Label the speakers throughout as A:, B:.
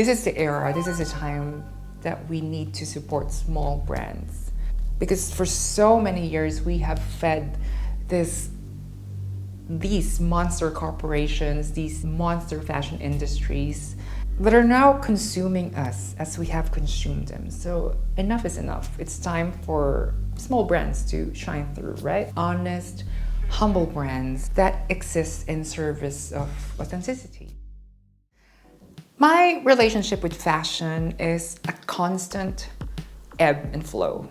A: This is the era, this is the time that we need to support small brands. Because for so many years, we have fed these monster corporations, these monster fashion industries that are now consuming us as we have consumed them. So enough is enough. It's time for small brands to shine through, right? Honest, humble brands that exist in service of authenticity. My relationship with fashion is a constant ebb and flow.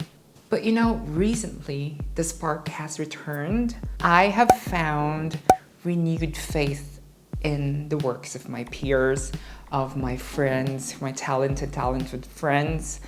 A: But recently the spark has returned. I have found renewed faith in the works of my peers, of my friends, my talented friends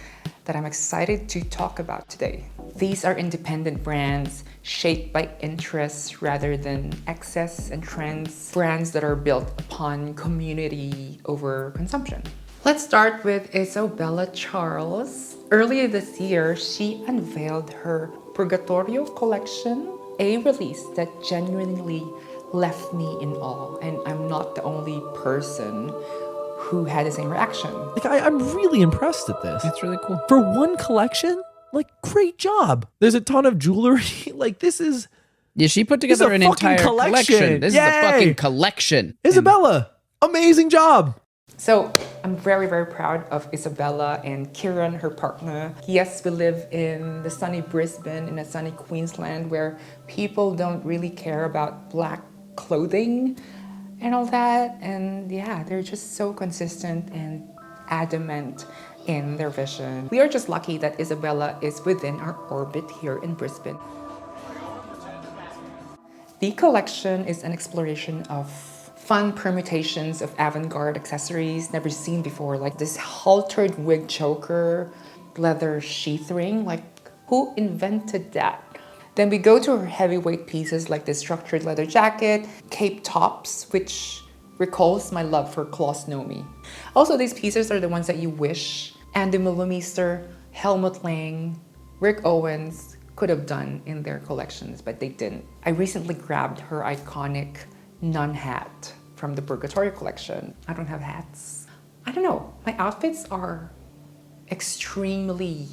A: that I'm excited to talk about today. These are independent brands shaped by interests rather than excess and trends, brands that are built upon community over consumption. Let's start with Isabella Charles. Earlier this year, she unveiled her Purgatorio collection, a release that genuinely left me in awe, and I'm not the only person who had the same reaction.
B: I'm really impressed at this.
C: It's really cool.
B: For one collection, great job. There's a ton of jewelry. This is...
C: Yeah, she put together an entire collection. This is a fucking collection.
B: Isabella, amazing job.
A: So I'm very, very proud of Isabella and Kieran, her partner. Yes, we live in the sunny Brisbane, in a sunny Queensland, where people don't really care about black clothing and all that. And yeah, they're just so consistent and adamant in their vision. We are just lucky that Isabella is within our orbit here in Brisbane. The collection is an exploration of fun permutations of avant-garde accessories never seen before, like this haltered wig choker, leather sheath ring, who invented that? Then we go to her heavyweight pieces like this structured leather jacket, cape tops, which recalls my love for Klaus Nomi. Also, these pieces are the ones that you wish Andy Millimeter, Helmut Lang, Rick Owens could have done in their collections, but they didn't. I recently grabbed her iconic nun hat from the Purgatorio collection. I don't have hats. I don't know. My outfits are extremely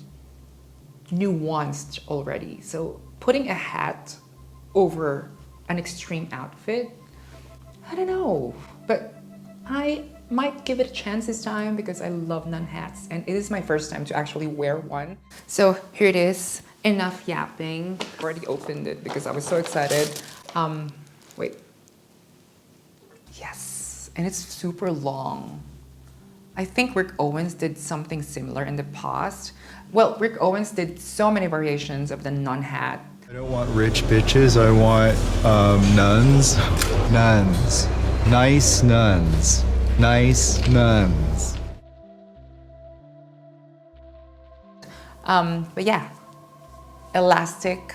A: nuanced already. So putting a hat over an extreme outfit, I don't know. But I might give it a chance this time because I love nun hats and it is my first time to actually wear one. So here it is. Enough yapping. I already opened it because I was so excited. Wait. Yes, and it's super long. I think Rick Owens did something similar in the past. Well, Rick Owens did so many variations of the nun hat.
D: I don't want rich bitches, I want nuns. Nuns. Nice nuns. Nice nuns.
A: But yeah, elastic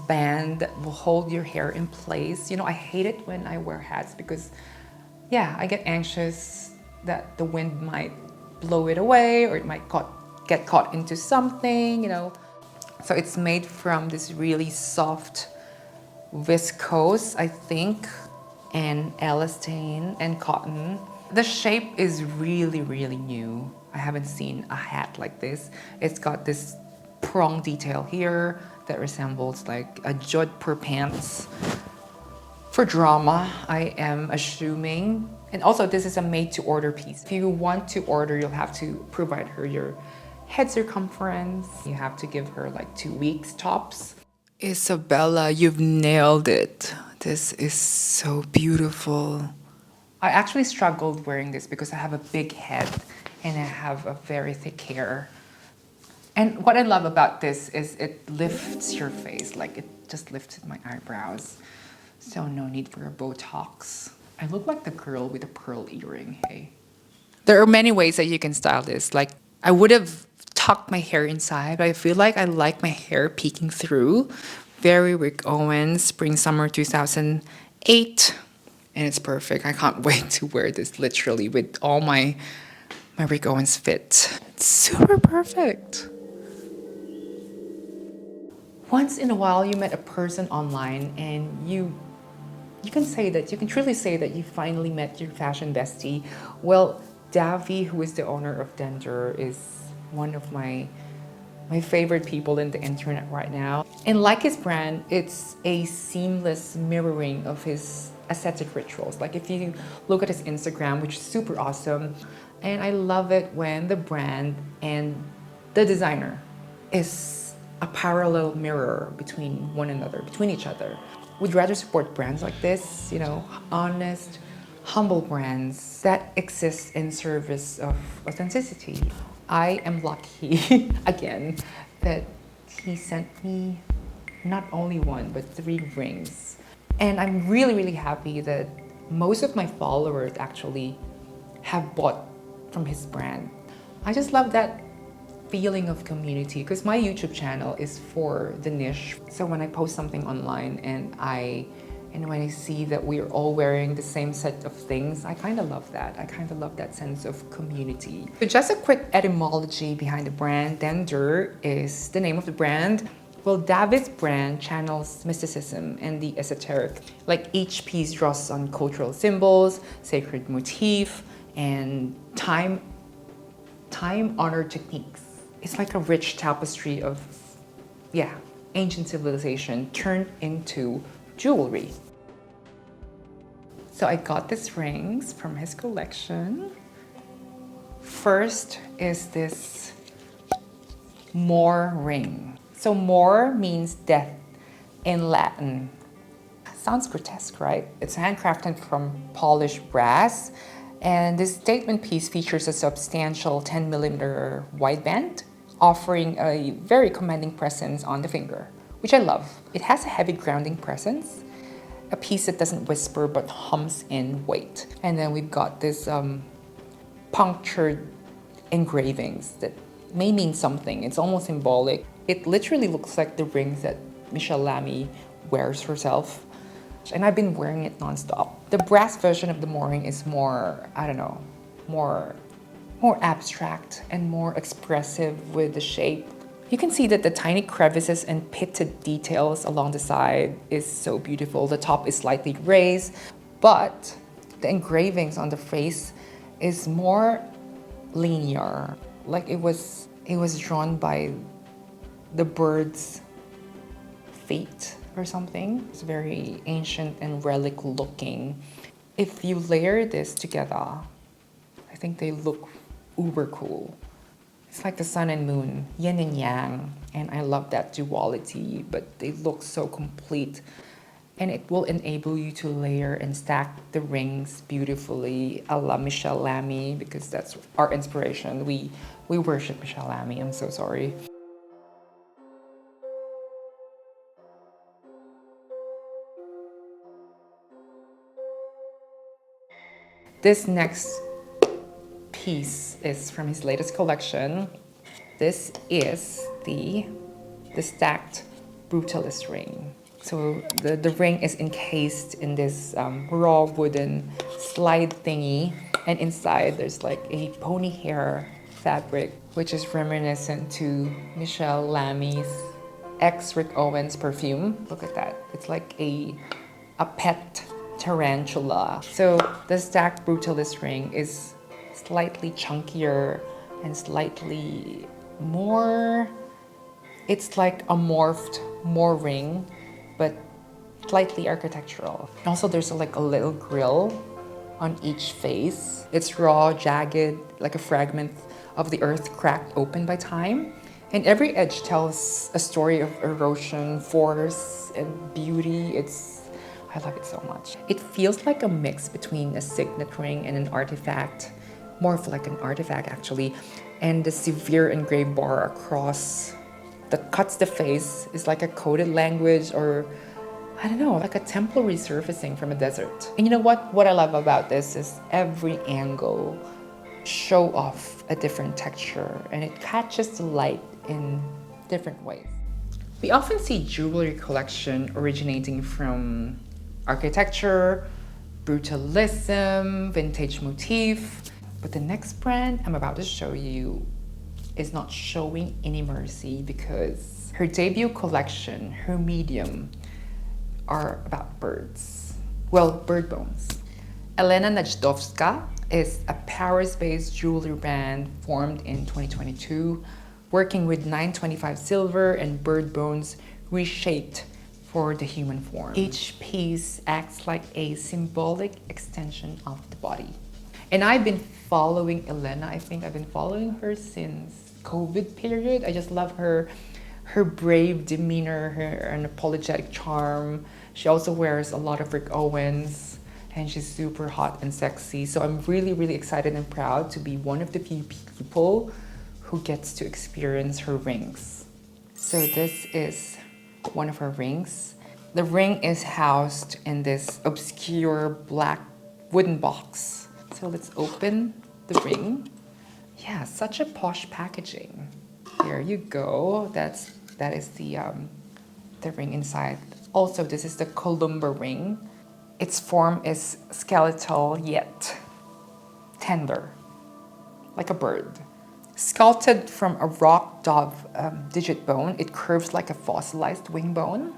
A: band that will hold your hair in place. I hate it when I wear hats because, yeah, I get anxious that the wind might blow it away or it might get caught into something, So it's made from this really soft viscose, I think, and elastane and cotton. The shape is really, really new. I haven't seen a hat like this. It's got this prong detail here that resembles like a jodhpur pants. For drama, I am assuming. And also this is a made-to-order piece. If you want to order, you'll have to provide her your head circumference. You have to give her 2 weeks tops. Isabella, you've nailed it. This is so beautiful. I actually struggled wearing this because I have a big head and I have a very thick hair. And what I love about this is it lifts your face, it just lifted my eyebrows. So no need for a Botox. I look like the girl with a pearl earring, hey. There are many ways that you can style this. I would have tucked my hair inside, but I feel like I like my hair peeking through. Very Rick Owens, spring, summer 2008. And it's perfect. I can't wait to wear this literally with all my Rick Owens fit. It's super perfect. Once in a while, you met a person online and you can truly say that you finally met your fashion bestie. Well, Davy, who is the owner of Dendur, is one of my favorite people in the internet right now. And like his brand, it's a seamless mirroring of his aesthetic rituals. Like if you look at his Instagram, which is super awesome, and I love it when the brand and the designer is a parallel mirror between one another, between each other. We'd rather support brands like this, you know, honest, humble brands that exist in service of authenticity. I am lucky, again, that he sent me not only one, but 3 rings. And I'm really, really happy that most of my followers actually have bought from his brand. I just love that feeling of community, because my YouTube channel is for the niche. So when I post something online and when I see that we're all wearing the same set of things, I kind of love that. I kind of love that sense of community. So just a quick etymology behind the brand. Dendur is the name of the brand. Well, David's brand channels mysticism and the esoteric. Like each piece draws on cultural symbols, sacred motif, and time-honored techniques. It's like a rich tapestry of, ancient civilization turned into jewelry. So I got these rings from his collection. First is this Mor ring. So Mor means death in Latin. Sounds grotesque, right? It's handcrafted from polished brass. And this statement piece features a substantial 10mm wideband, offering a very commanding presence on the finger, which I love. It has a heavy grounding presence, a piece that doesn't whisper but hums in weight. And then we've got this punctured engravings that may mean something. It's almost symbolic. It literally looks like the rings that Michelle Lamy wears herself. And I've been wearing it nonstop. The brass version of the Mor ring is more, I don't know, more abstract and more expressive with the shape. You can see that the tiny crevices and pitted details along the side is so beautiful. The top is slightly raised, but the engravings on the face is more linear. Like it was drawn by the bird's feet or something. It's very ancient and relic looking. If you layer this together, I think they look uber cool. It's like the sun and moon, yin and yang, and I love that duality, but they look so complete. And it will enable you to layer and stack the rings beautifully a la Michelle Lamy, because that's our inspiration. We worship Michelle Lamy, I'm so sorry. This next piece is from his latest collection. This is the stacked brutalist ring. So the ring is encased in this raw wooden slide thingy, and inside there's like a pony hair fabric, which is reminiscent to Michelle Lamy's ex Rick Owens perfume. Look at that. It's like a pet tarantula. So the stacked brutalist ring is slightly chunkier and slightly more, it's like a morphed Mor ring, but slightly architectural. Also, there's like a little grill on each face. It's raw, jagged, like a fragment of the earth cracked open by time. And every edge tells a story of erosion, force, and beauty. I love it so much. It feels like a mix between a signet ring and an artifact, more of like an artifact actually, and the severe engraved bar across that cuts the face is like a coded language, or I don't know, like a temple resurfacing from a desert. And you know what I love about this is every angle show off a different texture, and it catches the light in different ways. We often see jewelry collection originating from architecture, brutalism, vintage motif, but the next brand I'm about to show you is not showing any mercy, because her debut collection, her medium, are about birds. Well, bird bones. Elena Najdovska is a Paris-based jewelry brand formed in 2022, working with 925 silver and bird bones reshaped for the human form. Each piece acts like a symbolic extension of the body. And I've been following Elena. I think I've been following her since COVID period. I just love her brave demeanor, her unapologetic charm. She also wears a lot of Rick Owens, and she's super hot and sexy. So I'm really, really excited and proud to be one of the few people who gets to experience her rings. So this is one of her rings. The ring is housed in this obscure black wooden box. So let's open the ring. Yeah, such a posh packaging. There you go. That is the ring inside. Also, this is the Columba ring. Its form is skeletal yet tender, like a bird. Sculpted from a rock dove digit bone, it curves like a fossilized wing bone,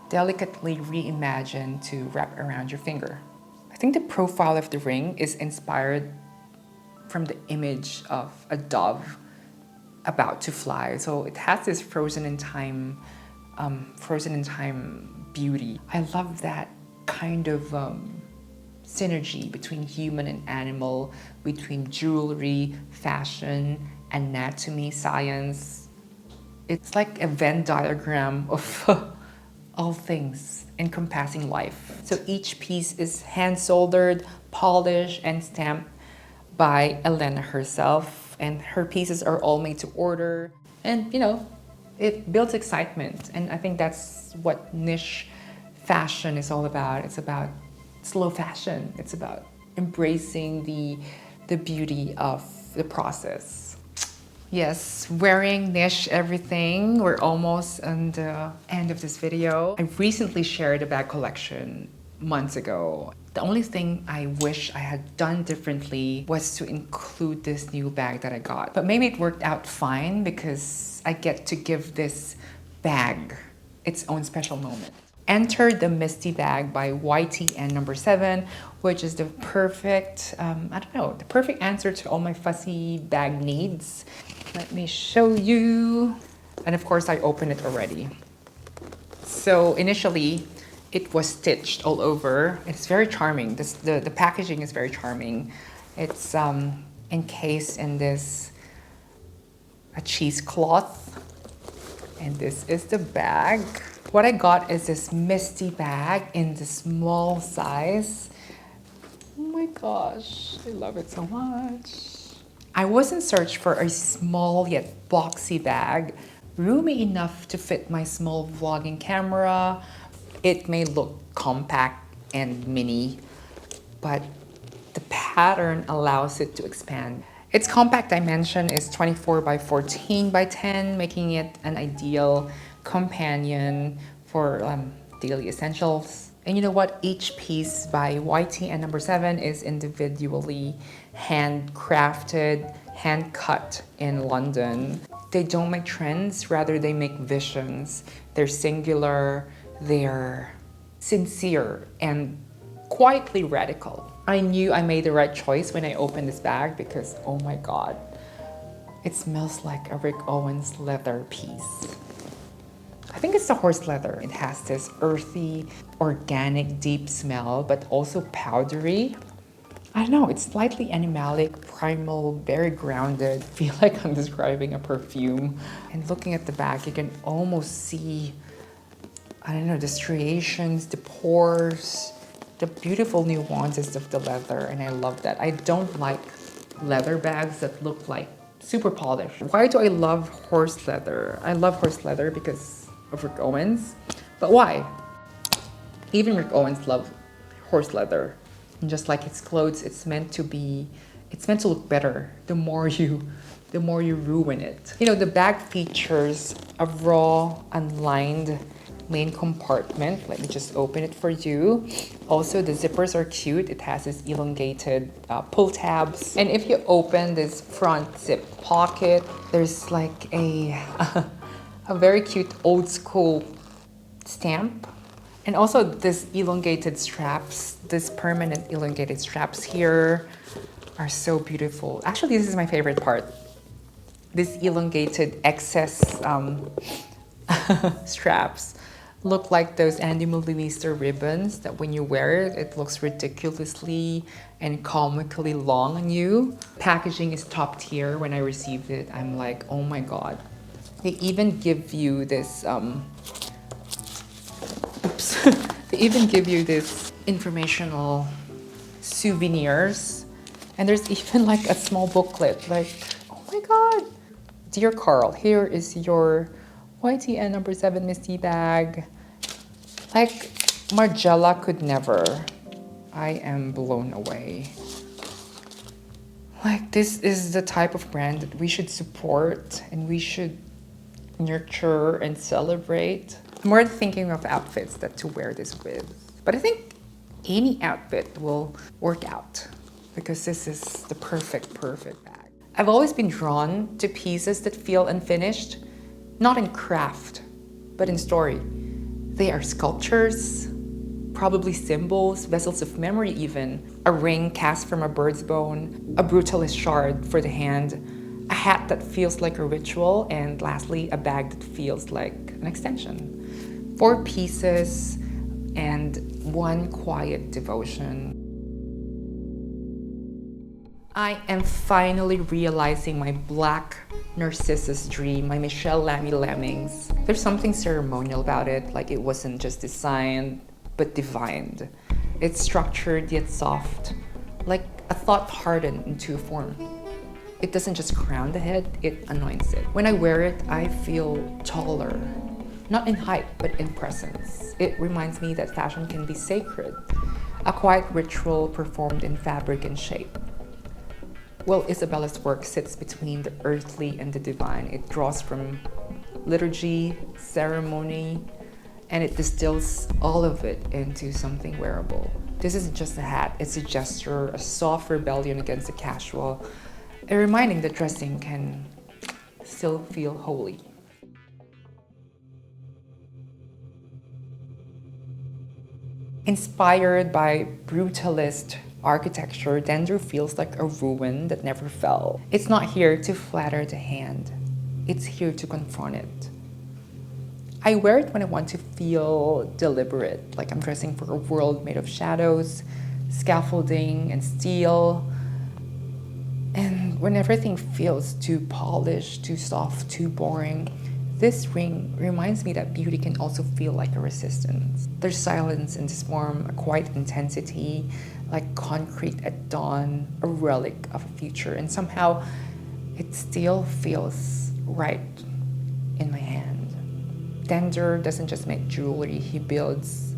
A: delicately reimagined to wrap around your finger. I think the profile of the ring is inspired from the image of a dove about to fly. So it has this frozen in time beauty. I love that kind of synergy between human and animal, between jewelry, fashion, anatomy, science. It's like a Venn diagram of all things encompassing life. So each piece is hand soldered, polished, and stamped by Elena herself, and her pieces are all made to order. And you know, it builds excitement, and I think that's what niche fashion is all about. It's about slow fashion. It's about embracing the beauty of the process. Yes, wearing niche everything. We're almost on the end of this video. I recently shared a bag collection months ago. The only thing I wish I had done differently was to include this new bag that I got. But maybe it worked out fine because I get to give this bag its own special moment. Enter the Misty bag by YTN number 7, which is the perfect, the perfect answer to all my fussy bag needs. Let me show you. And of course, I opened it already. So initially, it was stitched all over. It's very charming. The packaging is very charming. It's encased in this a cheesecloth. And this is the bag. What I got is this Misty bag in the small size. Oh my gosh, I love it so much. I was in search for a small yet boxy bag, roomy enough to fit my small vlogging camera. It may look compact and mini, but the pattern allows it to expand. Its compact dimension is 24 by 14 by 10, making it an ideal companion for daily essentials. And you know what? Each piece by YTN number 7 is individually handcrafted, hand-cut in London. They don't make trends, rather they make visions. They're singular, they're sincere, and quietly radical. I knew I made the right choice when I opened this bag because, oh my God, it smells like a Rick Owens leather piece. I think it's the horse leather. It has this earthy, organic, deep smell, but also powdery. I don't know, it's slightly animalic, primal, very grounded. I feel like I'm describing a perfume. And looking at the bag, you can almost see, I don't know, the striations, the pores, the beautiful nuances of the leather, and I love that. I don't like leather bags that look like super polished. Why do I love horse leather? I love horse leather because of Rick Owens, but why? Even Rick Owens loved horse leather. And just like his clothes, it's meant to look better the more you ruin it. You know, the bag features a raw, unlined main compartment. Let me just open it for you. Also, the zippers are cute. It has this elongated pull tabs. And if you open this front zip pocket, there's like a very cute old school stamp. And also this elongated straps, this permanent elongated straps here. are so beautiful. Actually, this is my favorite part. This elongated excess straps look like those Andy Millimeter ribbons that when you wear it, it looks ridiculously and comically long on you. Packaging is top tier. When I received it, I'm like, oh my God. They even give you this, they even give you this informational souvenirs. And there's even like a small booklet, like, oh my God. Dear Carl, here is your YTN number 7 Misty bag. Like, Margiela could never. I am blown away. Like, this is the type of brand that we should support and we should nurture and celebrate. I'm more thinking of outfits that to wear this with. But I think any outfit will work out because this is the perfect bag. I've always been drawn to pieces that feel unfinished, not in craft, but in story. They are sculptures, probably symbols, vessels of memory even. A ring cast from a bird's bone, a brutalist shard for the hand, a hat that feels like a ritual, and lastly, a bag that feels like an extension. 4 pieces and one quiet devotion. I am finally realizing my black Narcissus dream, my Michelle Lamy Lemmings. There's something ceremonial about it, like it wasn't just designed, but divined. It's structured yet soft, like a thought hardened into a form. It doesn't just crown the head, it anoints it. When I wear it, I feel taller. Not in height, but in presence. It reminds me that fashion can be sacred, a quiet ritual performed in fabric and shape. Well, Isabella's work sits between the earthly and the divine. It draws from liturgy, ceremony, and it distills all of it into something wearable. This isn't just a hat, it's a gesture, a soft rebellion against the casual, a reminding that dressing can still feel holy. Inspired by brutalist architecture, Dendur feels like a ruin that never fell. It's not here to flatter the hand. It's here to confront it. I wear it when I want to feel deliberate, like I'm dressing for a world made of shadows, scaffolding, and steel. And when everything feels too polished, too soft, too boring, this ring reminds me that beauty can also feel like a resistance. There's silence in this form, a quiet intensity, like concrete at dawn, a relic of a future, and somehow it still feels right in my hand. Dendur doesn't just make jewelry, he builds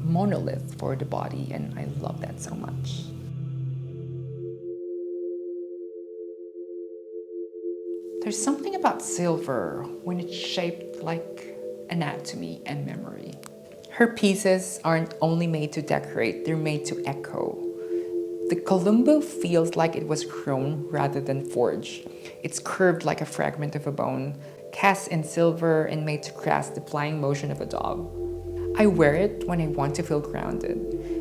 A: monolith for the body, and I love that so much. There's something about silver when it's shaped like anatomy and memory. Her pieces aren't only made to decorate, they're made to echo. The columbo feels like it was grown rather than forged. It's curved like a fragment of a bone, cast in silver and made to grasp the flying motion of a dog. I wear it when I want to feel grounded.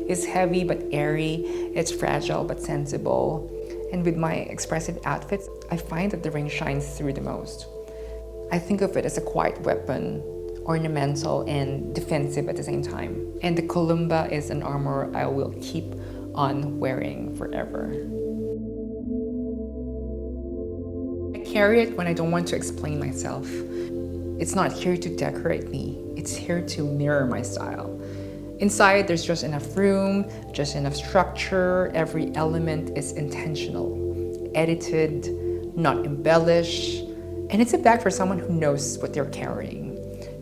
A: It's heavy but airy, it's fragile but sensible. And with my expressive outfits, I find that the ring shines through the most. I think of it as a quiet weapon, ornamental and defensive at the same time. And the columba is an armor I will keep on wearing forever. I carry it when I don't want to explain myself. It's not here to decorate me, it's here to mirror my style. Inside, there's just enough room, just enough structure. Every element is intentional, edited, not embellished. And it's a bag for someone who knows what they're carrying.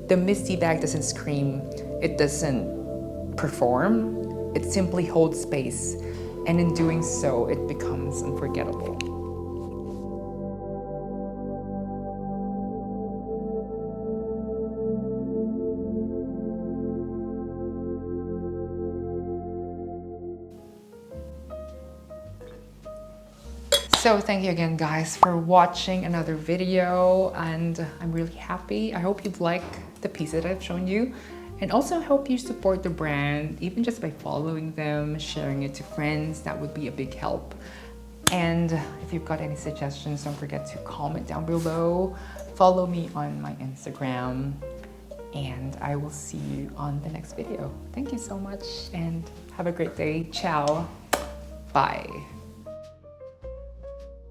A: The Misty bag doesn't scream, it doesn't perform, it simply holds space. And in doing so, it becomes unforgettable. So thank you again, guys, for watching another video, and I'm really happy. I hope you like the pieces that I've shown you, and also I hope you support the brand, even just by following them, sharing it to friends. That would be a big help. And if you've got any suggestions, don't forget to comment down below. Follow me on my Instagram, and I will see you on the next video. Thank you so much and have a great day. Ciao. Bye.